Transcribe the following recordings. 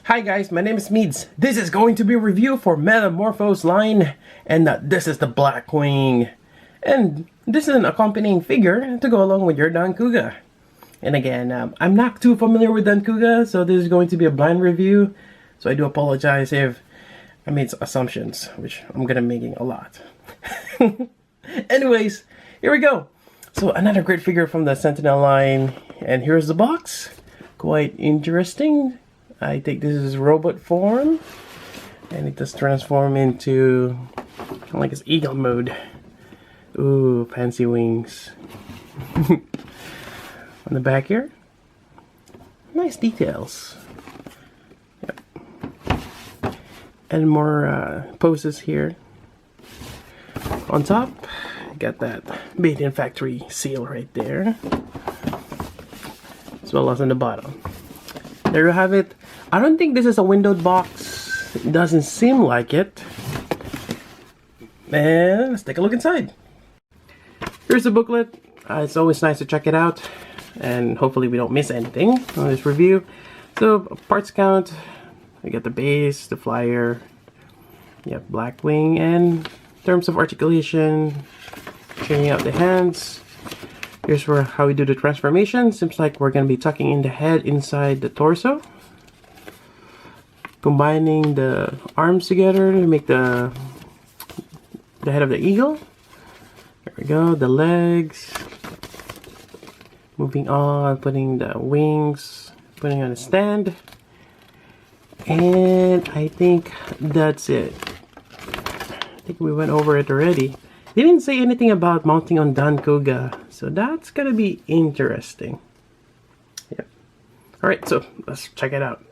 Hi guys, my name is Meads. This is going to be a review for Metamor-Force line, and this is the Blackwing. And this is an accompanying figure to go along with your Dan Couga. And again, I'm not too familiar with Dan Couga, so this is going to be a blind review. So I do apologize if I made assumptions, which I'm gonna making a lot. Anyways, here we go. So another great figure from the Sentinel line, and here's the box. Quite interesting. I think this is robot form, and it does transform into kind of like its eagle mode. Ooh, fancy wings. On the back here, nice details. Yep. And more poses here. On top, you got that made in factory seal right there, as well as on the bottom. There you have it. I don't think this is a windowed box. It doesn't seem like it. And let's take a look inside. Here's the booklet. It's always nice to check it out, and hopefully we don't miss anything on this review. So parts count. We got the base, the flyer. You have Blackwing, and in terms of articulation, changing out the hands. Here's how we do the transformation. Seems like we're going to be tucking in the head inside the torso. Combining the arms together to make the head of the eagle. There we go, the legs. Moving on, putting the wings, putting on a stand. And I think that's it. I think we went over it already. They didn't say anything about mounting on Dan Couga, so that's gonna be interesting. Yep. Alright, so let's check it out.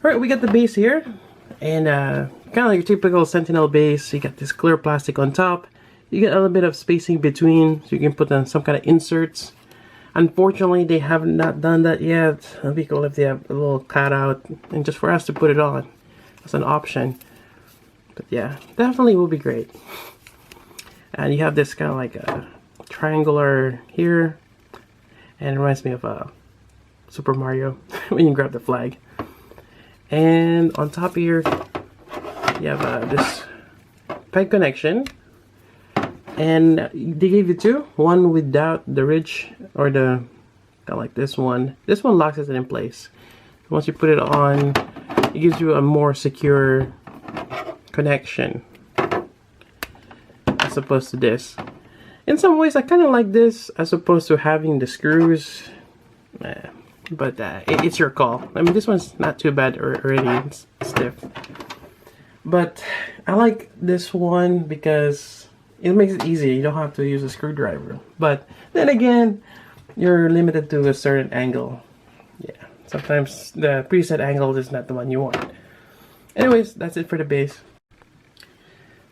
Alright, we got the base here, and kind of like your typical Sentinel base. You got this clear plastic on top. You get a little bit of spacing between, so you can put on some kind of inserts. Unfortunately, they have not done that yet. It'll be cool if they have a little cutout, and just for us to put it on as an option. But yeah, definitely will be great. And you have this kind of like a triangular here, and it reminds me of Super Mario when you grab the flag. And on top here, you have this peg connection, and they gave you two. One without the ridge, or the kind of like this one. This one locks it in place. Once you put it on, it gives you a more secure connection as opposed to this. In some ways, I kind of like this as opposed to having the screws. But it's your call. I mean, this one's not too bad already. It's stiff. But I like this one because it makes it easy. You don't have to use a screwdriver. But then again, you're limited to a certain angle. Yeah, sometimes the preset angle is not the one you want. Anyways, that's it for the base.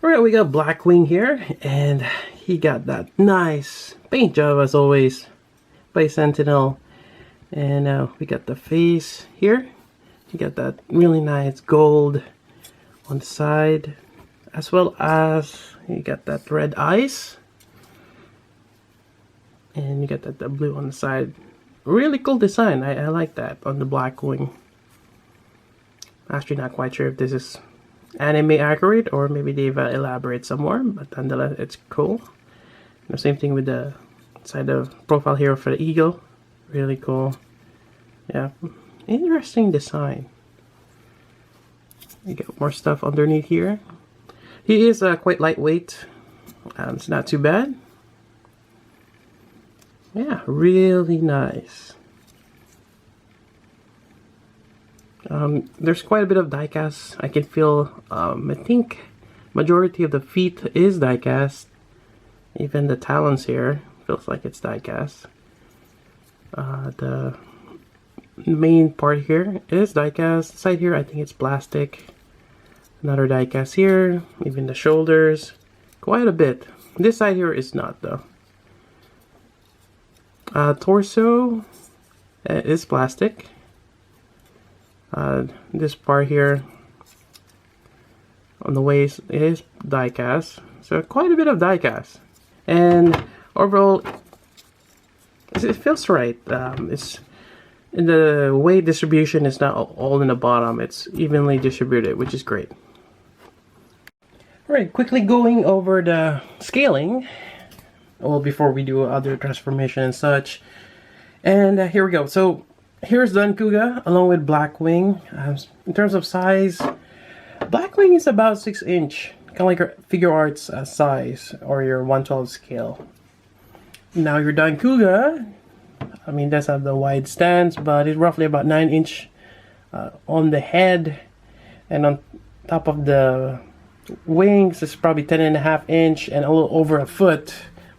Alright, we got Blackwing here, and he got that nice paint job as always by Sentinel. And we got the face here. You got that really nice gold on the side, as well as you got that red eyes, and you got that the blue on the side. Really cool design. I like that on the Blackwing. Actually, not quite sure if this is anime accurate or maybe they've elaborated some more, but nonetheless, it's cool. And the same thing with the side of profile here for the eagle. Really cool. Yeah, interesting design. You get more stuff underneath here. He is quite lightweight. It's not too bad. Yeah, really nice. There's quite a bit of diecast. I can feel, I think majority of the feet is diecast. Even the talons here feels like it's diecast. The main part here is diecast. The side here, I think it's plastic. Another diecast here. Even the shoulders, quite a bit. This side here is not though. Torso is plastic. This part here on the waist is diecast. So quite a bit of diecast. And overall, it feels right. the weight distribution is not all in the bottom. It's evenly distributed, which is great. Alright, quickly going over the scaling. Well, before we do other transformation and such. And here we go. So here's Dan Couga along with Blackwing. In terms of size, Blackwing is about 6-inch, kind of like your figure arts size or your 1/12 scale. Now your Dan Couga, I mean, does have the wide stance, but it's roughly about 9-inch on the head, and on top of the wings is probably 10.5-inch and a little over a foot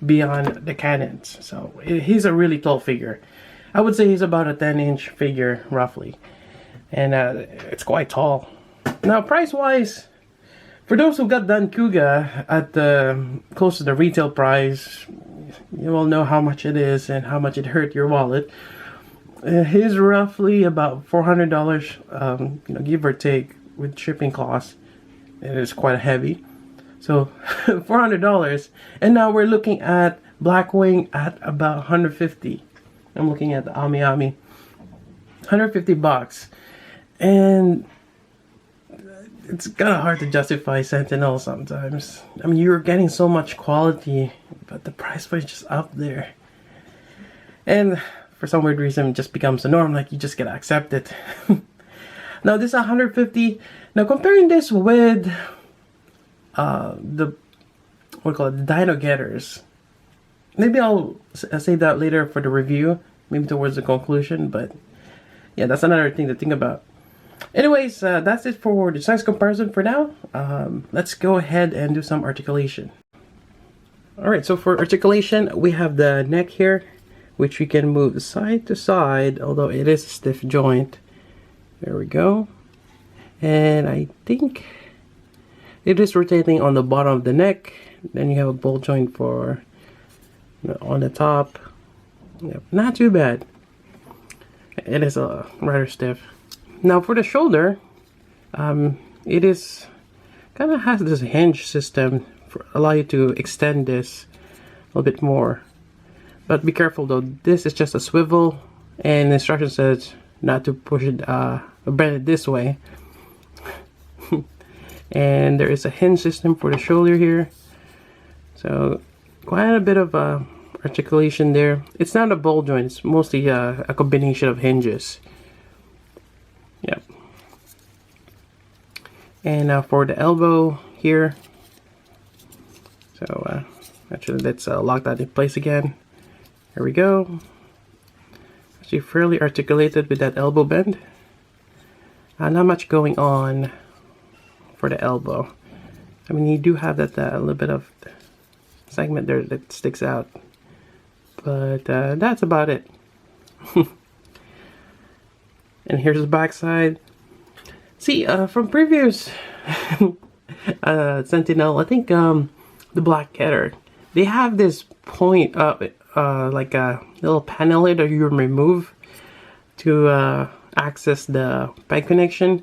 beyond the cannons. So he's a really tall figure. I would say he's about a 10-inch figure roughly, and it's quite tall. Now price-wise, for those who got Dan Couga at close to the retail price, you all know how much it is and how much it hurt your wallet. He's roughly about $400, you know, give or take, with shipping costs. It is quite heavy, so $400. And now we're looking at Blackwing at about 150. I'm looking at the Ami Ami, 150 bucks, and it's kind of hard to justify Sentinel sometimes. I mean, you're getting so much quality, but the price point is just up there. And for some weird reason, it just becomes a norm. Like, you just gotta accept it. Now, this is 150. Now, comparing this with the, what do you call it, the Dino Getters. Maybe I'll save that later for the review, maybe towards the conclusion. But yeah, that's another thing to think about. Anyways, that's it for the size comparison for now. Let's go ahead and do some articulation. Alright, so for articulation, we have the neck here, which we can move side to side, although it is a stiff joint. There we go. And I think it is rotating on the bottom of the neck. Then you have a ball joint for, you know, on the top. Yep, not too bad. It is rather stiff. Now for the shoulder, it is kind of has this hinge system for allow you to extend this a little bit more. But be careful though, this is just a swivel, and the instruction says not to push it, bend it this way. And there is a hinge system for the shoulder here, so quite a bit of articulation there. It's not a ball joint, it's mostly a combination of hinges. Yep. And now for the elbow here, so actually let's lock that in place again. There we go. Actually fairly articulated with that elbow bend. Not much going on for the elbow. I mean, you do have that little bit of segment there that sticks out, but that's about it. And here's the back side. See, from previous Sentinel, I think the Black Getter, they have this point, like a little panel that you remove to access the peg connection.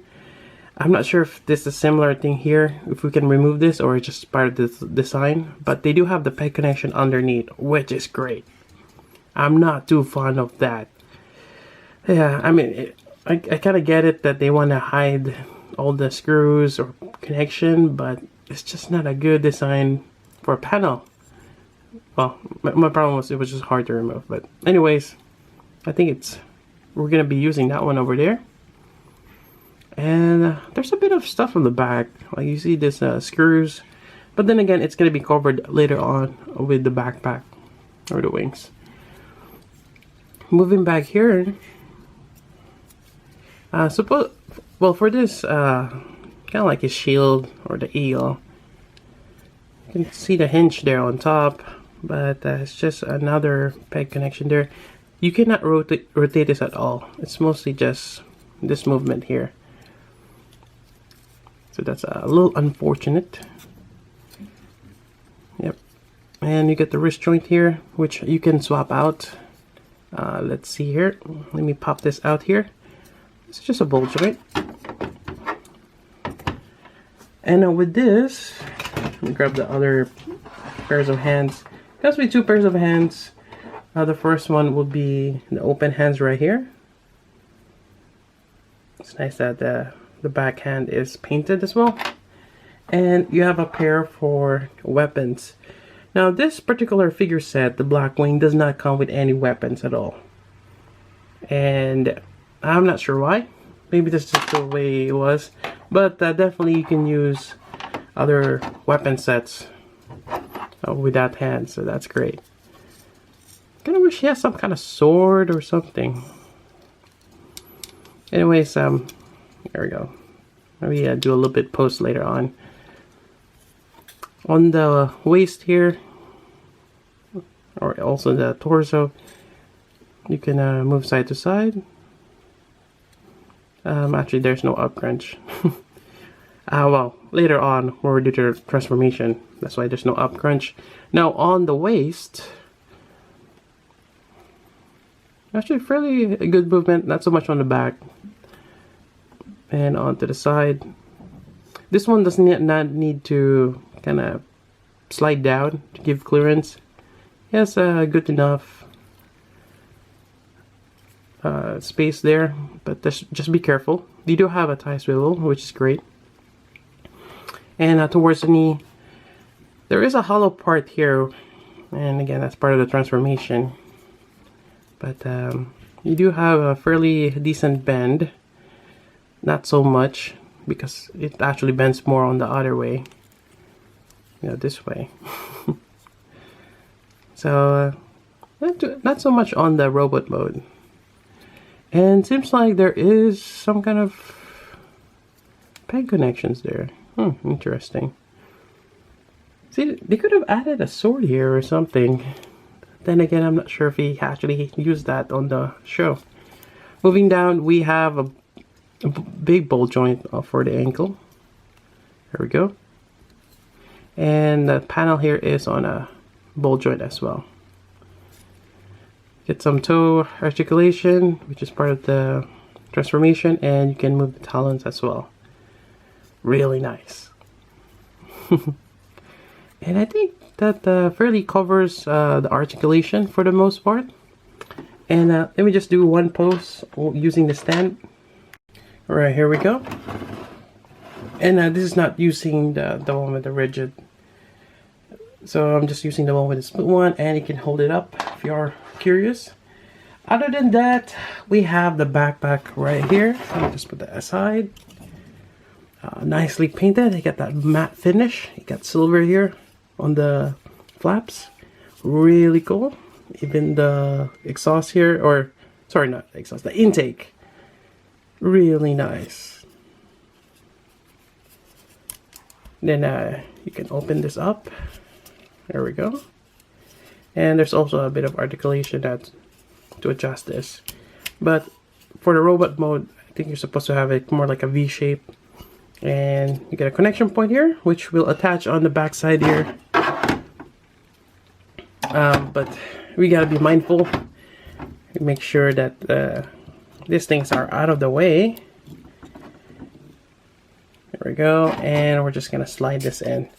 I'm not sure if this is a similar thing here, if we can remove this or it's just part of this design, but they do have the peg connection underneath, which is great. I'm not too fond of that. Yeah, I mean, I kind of get it that they want to hide all the screws or connection, but it's just not a good design for a panel. Well, my problem was it was just hard to remove, but anyways, I think we're gonna be using that one over there. And there's a bit of stuff on the back, like you see this screws, but then again, it's gonna be covered later on with the backpack or the wings. Moving back here, well, for this kind of like a shield or the eagle, you can see the hinge there on top, but it's just another peg connection there. You cannot rotate this at all. It's mostly just this movement here, so that's a little unfortunate. Yep. And you get the wrist joint here, which you can swap out. Let's see here, let me pop this out here. It's just a ball joint. And with this, let me grab the other pairs of hands. It comes with two pairs of hands. The first one will be the open hands right here. It's nice that the backhand is painted as well. And you have a pair for weapons. Now this particular figure set, the Black Wing, does not come with any weapons at all. And I'm not sure why. Maybe this is just the way it was. But definitely you can use other weapon sets with that hand, so that's great. Kinda wish he has some kind of sword or something. Anyways, there we go. Maybe do a little bit post later on. On the waist here, or also the torso, you can move side to side. Actually, there's no up crunch. Well, later on, when we do the transformation, that's why there's no up crunch. Now, on the waist, actually fairly a good movement, not so much on the back. And onto the side. This one does not need to kind of slide down to give clearance. Yes, good enough space there, but just be careful. You do have a tie swivel, which is great. And towards the knee, there is a hollow part here, and again, that's part of the transformation. But you do have a fairly decent bend. Not so much, because it actually bends more on the other way. You know, this way. So, not so much on the robot mode. And seems like there is some kind of peg connections there. Interesting. See, they could have added a sword here or something. Then again, I'm not sure if he actually used that on the show. Moving down, we have a big ball joint for the ankle. There we go. And the panel here is on a ball joint as well. Get some toe articulation, which is part of the transformation, and you can move the talons as well. Really nice. And I think that fairly covers the articulation for the most part. And let me just do one pose using the stand. Alright, here we go. And this is not using the one with the rigid. So I'm just using the one with the split one, and you can hold it up if you are curious. Other than that, we have the backpack right here. I'll just put that aside. Nicely painted. You got that matte finish. You got silver here on the flaps. Really cool. Even the exhaust here, or sorry, not the exhaust, the intake. Really nice. Then you can open this up. There we go. And there's also a bit of articulation to adjust this. But for the robot mode, I think you're supposed to have it more like a V shape. And you get a connection point here, which will attach on the back side here. But we gotta be mindful. Make sure that these things are out of the way. There we go. And we're just gonna slide this in.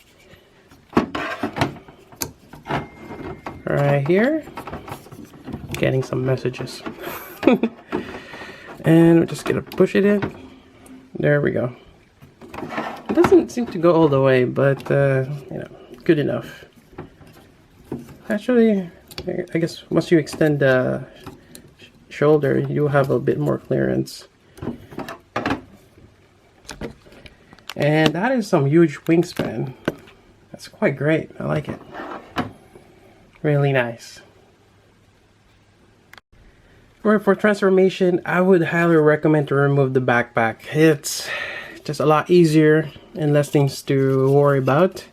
Right here. Getting some messages. And we're just gonna push it in. There we go. It doesn't seem to go all the way, but you know, good enough. Actually, I guess once you extend the shoulder, you have a bit more clearance. And that is some huge wingspan. That's quite great. I like it. Really nice. For transformation, I would highly recommend to remove the backpack. It's just a lot easier and less things to worry about.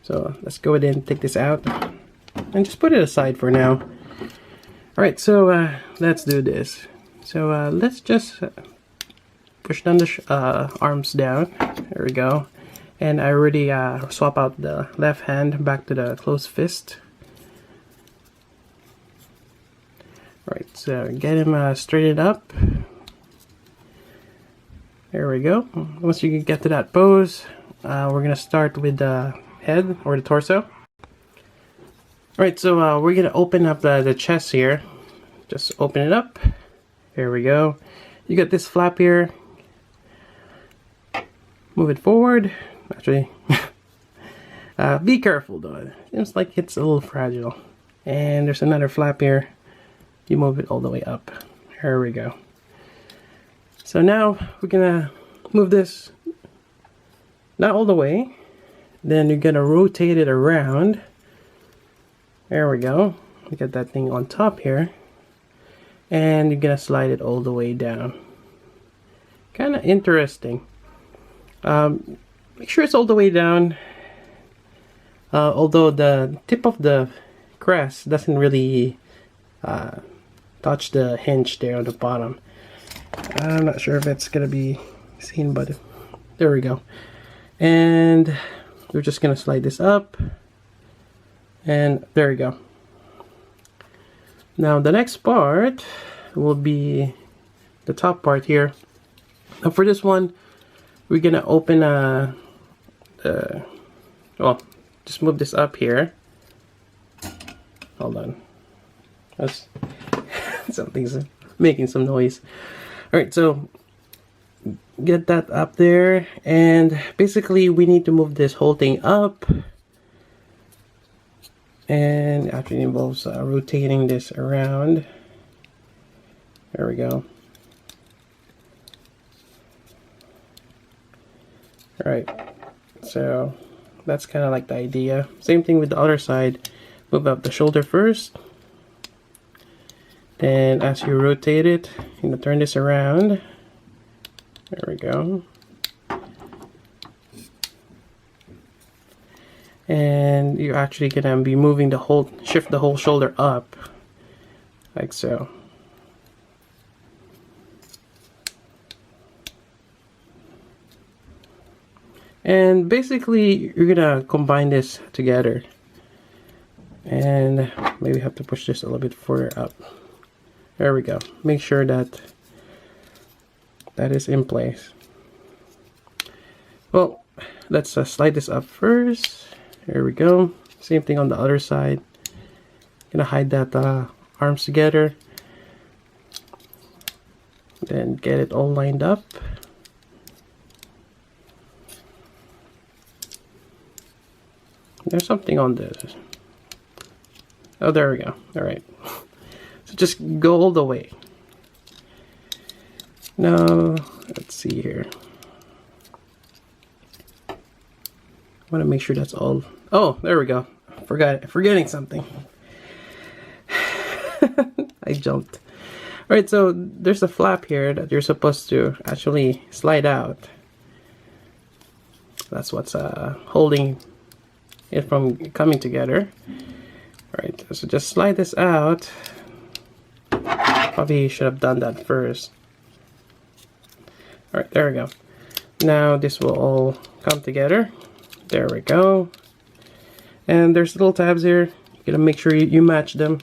So let's go ahead and take this out and just put it aside for now. Alright, so let's do this. So let's just push down the arms down. There we go. And I already swap out the left hand back to the closed fist. Alright, so get him straightened up. There we go. Once you get to that pose, we're going to start with the head or the torso. Alright, so we're going to open up the chest here. Just open it up. There we go. You got this flap here. move it forward. Actually, be careful though. It seems like it's a little fragile. And there's another flap here. You move it all the way up. There we go. So now we're gonna move this not all the way. Then you're gonna rotate it around. There we go. We got that thing on top here. And you're gonna slide it all the way down. Kind of interesting. Make sure it's all the way down. Although the tip of the crest doesn't really touch the hinge there on the bottom. I'm not sure if it's gonna be seen, but there we go. And we're just gonna slide this up, and there we go. Now the next part will be the top part here. Now for this one, we're gonna open well, just move this up here. Hold on. That's something's making some noise. Alright, so get that up there, and basically we need to move this whole thing up, and it actually involves rotating this around. There we go. Alright, so that's kind of like the idea. Same thing with the other side. Move up the shoulder first. Then as you rotate it, you know, turn this around. There we go. And you're actually gonna be moving the whole, shift the whole shoulder up, like so. And basically, you're gonna combine this together. And maybe have to push this a little bit further up. There we go. Make sure that that is in place. Well, let's slide this up first. There we go. Same thing on the other side. Gonna hide that arms together. Then get it all lined up. There's something on this. Oh, there we go. All right. So just go all the way. Now, let's see here. I want to make sure that's all. Oh, there we go. Forgetting something. I jumped. All right, so there's a flap here that you're supposed to actually slide out. That's what's holding it from coming together. All right, so just slide this out. Probably should have done that first. All right, there we go. Now this will all come together. There we go. And there's little tabs here. You gotta make sure you match them.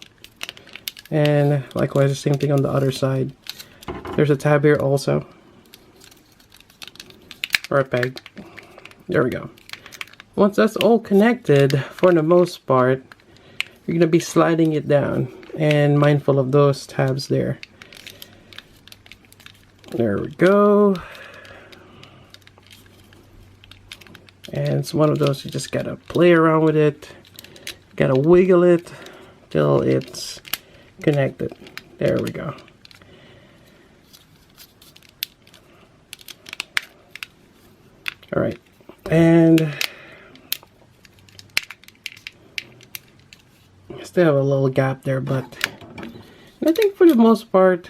And likewise, the same thing on the other side. There's a tab here also. Or a peg. There we go. Once that's all connected, for the most part, you're gonna be sliding it down. And mindful of those tabs there. There we go. And it's one of those you just gotta play around with it. Gotta wiggle it till it's connected. There we go. Alright. And I still have a little gap there, but I think for the most part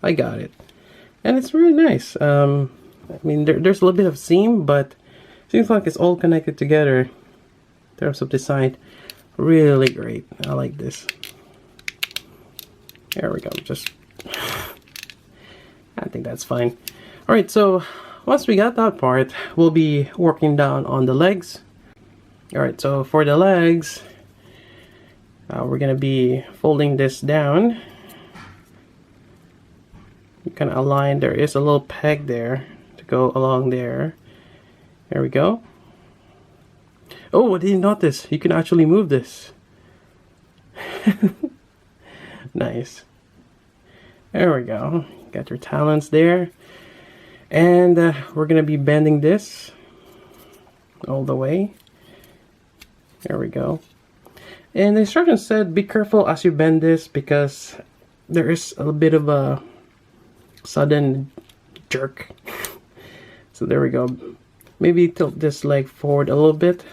I got it. And it's really nice. I mean, there's a little bit of seam, but it seems like it's all connected together in terms of design. Really great. I like this. There we go. Just, I think that's fine. Alright, so once we got that part, we'll be working down on the legs. Alright, so for the legs, we're going to be folding this down. You kind of align. There is a little peg there to go along there. There we go. Oh, I didn't notice. You can actually move this. Nice. There we go. Got your talons there. And we're gonna be bending this all the way. There we go. And the instructions said be careful as you bend this because there is a bit of a sudden jerk. So there we go. Maybe tilt this leg forward a little bit.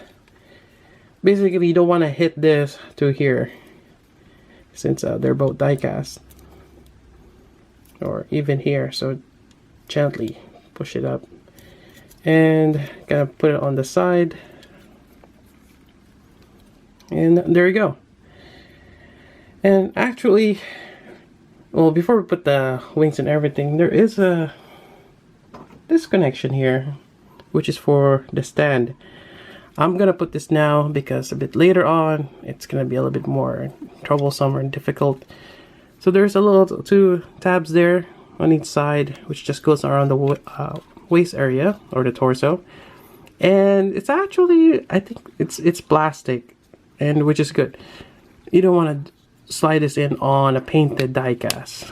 Basically, you don't want to hit this to here since they're both die-cast. Or even here, so gently push it up. And gonna put it on the side. And there you go. And actually, well, before we put the wings and everything, there is this connection here, which is for the stand. I'm gonna put this now because a bit later on it's gonna be a little bit more troublesome and difficult. So there's a little 2 tabs there on each side, which just goes around the waist area or the torso. And it's actually, I think it's plastic, and which is good. You don't want to slide this in on a painted die cast.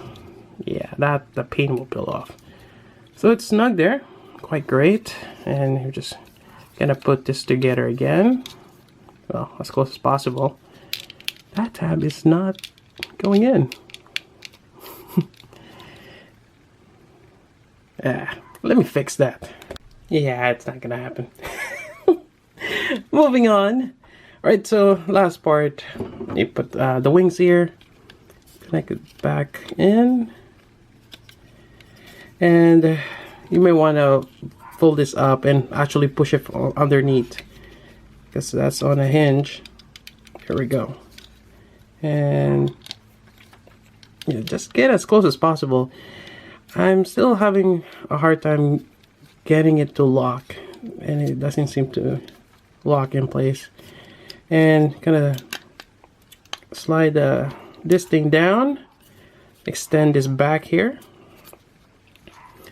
Yeah, that the paint will peel off. So it's snug there, quite great. And you're just gonna put this together again, well, as close as possible. That tab is not going in. Let me fix that. Yeah, it's not gonna happen. Moving on. Alright, so last part, you put the wings here, connect it back in, and you may want to fold this up and actually push it underneath because that's on a hinge. Here we go. And yeah, just get as close as possible. I'm still having a hard time getting it to lock, and it doesn't seem to lock in place. And kind of slide this thing down, extend this back here,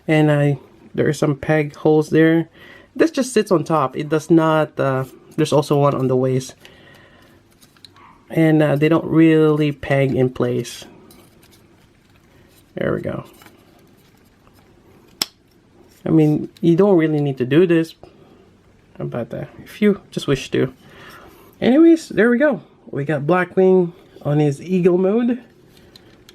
and there are some peg holes there. This just sits on top. It does not, there's also one on the waist, and they don't really peg in place. There we go. I mean, you don't really need to do this, but if you just wish to. Anyways, there we go. We got Blackwing on his eagle mode,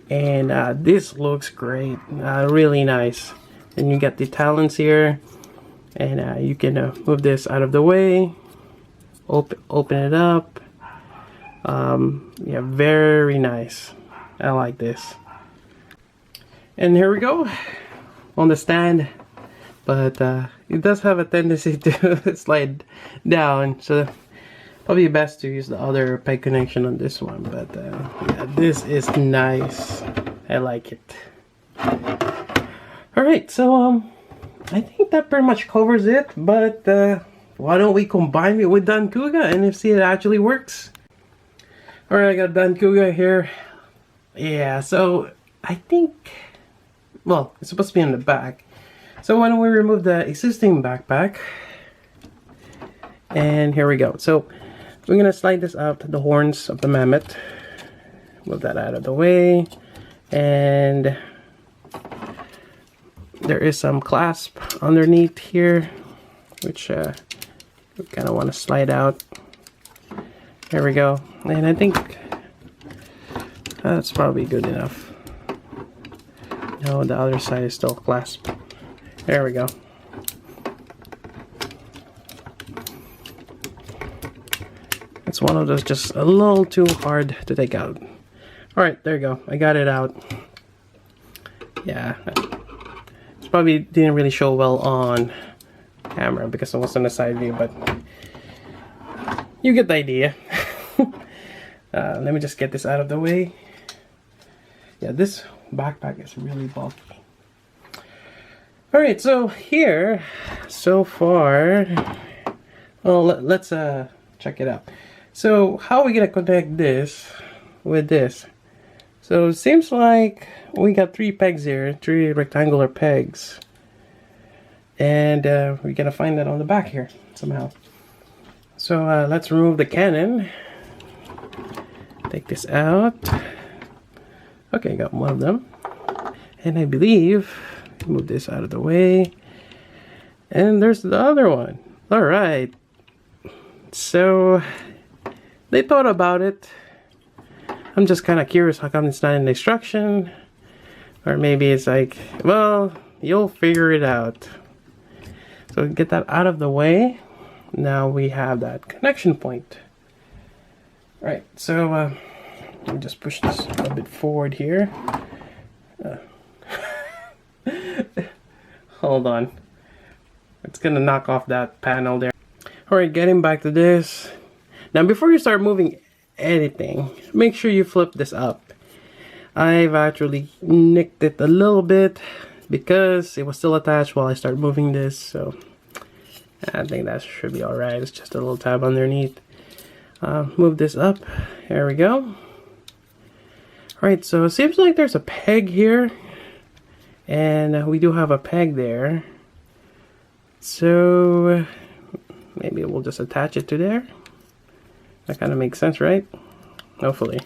and this looks great. Really nice. And you got the talons here, and you can move this out of the way, open it up. Yeah, very nice. I like this. And here we go on the stand, but it does have a tendency to slide down, so probably best to use the other peg connection on this one. But yeah, this is nice. I like it. Alright, so I think that pretty much covers it, but why don't we combine it with Dan Couga and see if it actually works. Alright, I got Dan Couga here. Yeah, so I think, well, it's supposed to be on the back. So why don't we remove the existing backpack. And here we go. So we're gonna slide this out the horns of the mammoth. Move that out of the way. And there is some clasp underneath here, which we kind of want to slide out. There we go. And I think that's probably good enough. No, the other side is still clasped. There we go. It's one of those just a little too hard to take out. Alright, there you go. I got it out. Yeah. It probably didn't really show well on camera because it was on the side view, but you get the idea. Let me just get this out of the way. Yeah, this backpack is really bulky. Alright, so here, so far, well, let's check it out. So, how are we gonna connect this with this? So, it seems like we got 3 pegs here, 3 rectangular pegs. And we're gonna find that on the back here, somehow. So, let's remove the cannon. Take this out. Okay, got one of them. And I believe, move this out of the way. And there's the other one. All right. So they thought about it. I'm just kind of curious how come it's not in the instruction. Or maybe it's like, well, you'll figure it out. So get that out of the way. Now we have that connection point. All right, so let me just push this a bit forward here. Hold on. It's gonna knock off that panel there. All right, getting back to this. Now before you start moving anything, make sure you flip this up. I've actually nicked it a little bit because it was still attached while I start moving this, so I think that should be alright. It's just a little tab underneath. Move this up. There we go. Alright, so it seems like there's a peg here, and we do have a peg there. So maybe we'll just attach it to there. That kind of makes sense, right? Hopefully.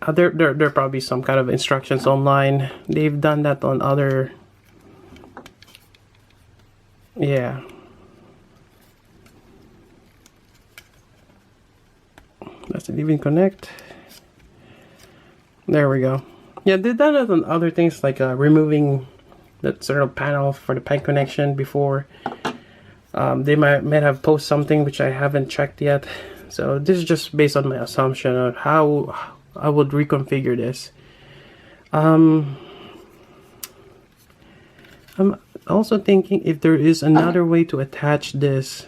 There probably some kind of instructions online. They've done that on other... Yeah. Does it even connect? There we go. Yeah, they've done it on other things like removing that sort of panel for the peg connection before. They might have posted something which I haven't checked yet. So this is just based on my assumption of how I would reconfigure this. I'm also thinking if there is another way to attach this,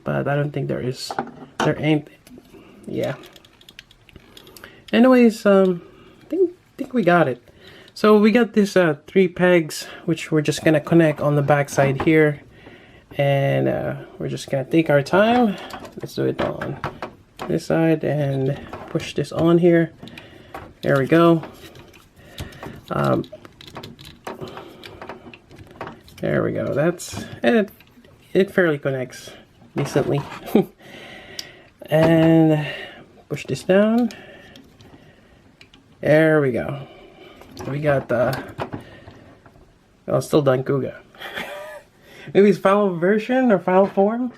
but I don't think there is. There ain't. Yeah. Anyways, think we got it. So we got this 3 pegs, which we're just gonna connect on the back side here, and we're just gonna take our time. Let's do it on this side and push this on here. There we go. There we go. That's, and it fairly connects decently. And push this down. There we go. We got oh, still Dan Couga. Maybe his final version or final form.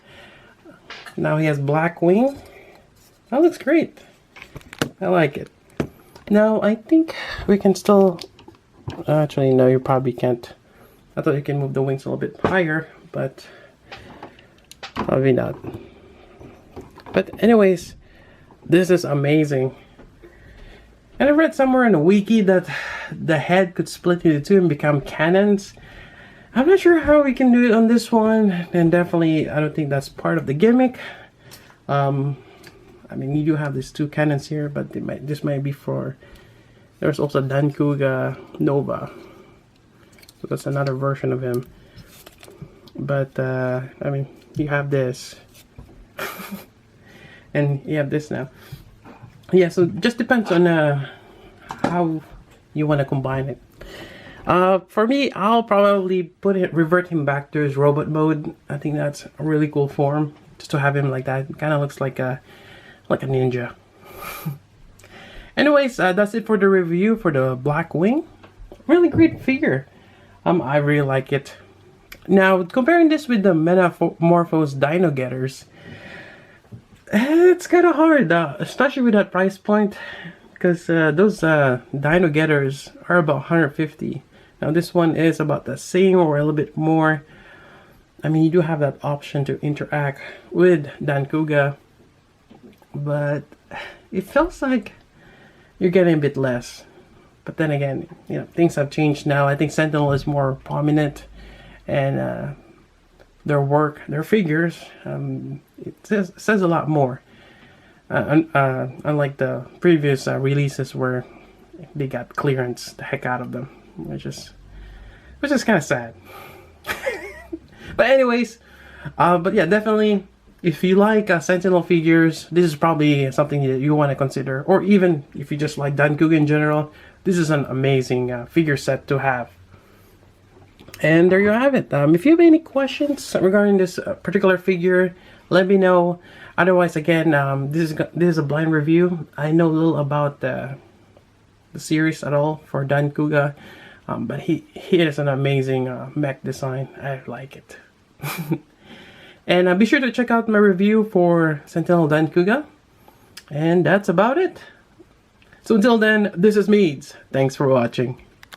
Now he has black wing. That looks great. I like it. Now I think we can still, actually no, you probably can't. I thought you can move the wings a little bit higher, but probably not. But anyways, this is amazing. And I read somewhere in the wiki that the head could split into 2 and become cannons. I'm not sure how we can do it on this one, and definitely I don't think that's part of the gimmick. I mean, you do have these 2 cannons here, but this might be for... There's also Dan Couga Nova. So that's another version of him. But, I mean, you have this. And you have this now. Yeah, so just depends on how you want to combine it. For me, I'll probably revert him back to his robot mode. I think that's a really cool form, just to have him like that. It kind of looks like a ninja. Anyways, that's it for the review for the Black Wing. Really great figure. I really like it. Now, comparing this with the Metamor-Force Dino Getters, it's kind of hard, especially with that price point, because those Dino Getters are about 150. Now this one is about the same or a little bit more. I mean, you do have that option to interact with Dan Couga, but it feels like you're getting a bit less. But then again, you know, things have changed now. I think Sentinel is more prominent, and their figures, it says a lot more. Unlike the previous releases where they got clearance the heck out of them, which is kind of sad. But anyways, but yeah, definitely, if you like Sentinel figures, this is probably something that you want to consider. Or even if you just like Dan Couga in general, this is an amazing figure set to have. And there you have it. If you have any questions regarding this particular figure, let me know. Otherwise, again, this is a blind review. I know little about the series at all for Dan Couga. But he is an amazing mech design. I like it. And be sure to check out my review for Sentinel Dan Couga. And that's about it. So until then, this is Meads. Thanks for watching.